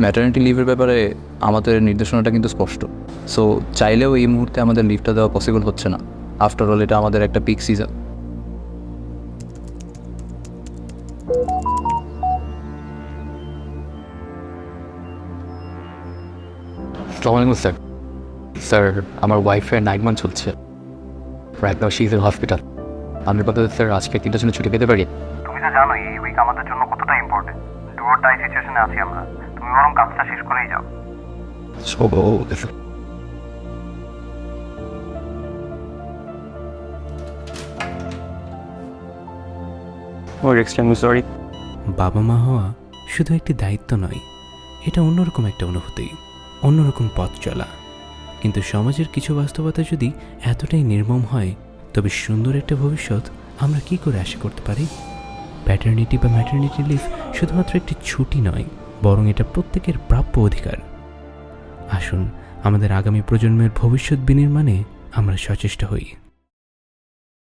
Maternity লিভের ব্যাপারে আমাদের নির্দেশনাটা কিন্তু স্পষ্ট। সো চাইলেও এই মুহূর্তে আমাদের লিভটা দেওয়া পসিবল হচ্ছে না। আফটার অল এটা আমাদের একটা পিক সিজন। আসসালামু স্যার। স্যার, আমার ওয়াইফের 9 মান্থ চলছে। Right now she is in hospital. আমি বলতে স্যার আজকে 3টার জন্য ছুটি পেতে পারি? তুমি তো জানো এই উইক আমাদের জন্য কতটা ইম্পর্টেন্ট। ডু অর ডাই সিচুয়েশনে আছি আমরা। তুমি বরং কাজটা শেষ করেই যাও। Extremely sorry. বাবা মা হওয়া শুধু একটি দায়িত্ব নয়, এটা অন্যরকম একটা অনুভূতি, অন্যরকম পথ চলা। কিন্তু সমাজের কিছু বাস্তবতা যদি এতটাই নির্মম হয়, তবে সুন্দর একটা ভবিষ্যৎ আমরা কি করে আশা করতে পারি? প্যাটার্নিটি বা ম্যাটারনিটি লিভ শুধুমাত্র একটি ছুটি নয়, বরং এটা প্রত্যেকের প্রাপ্য অধিকার। আসুন আমাদের আগামী প্রজন্মের ভবিষ্যৎ বিনির্মাণে আমরা সচেষ্ট হই।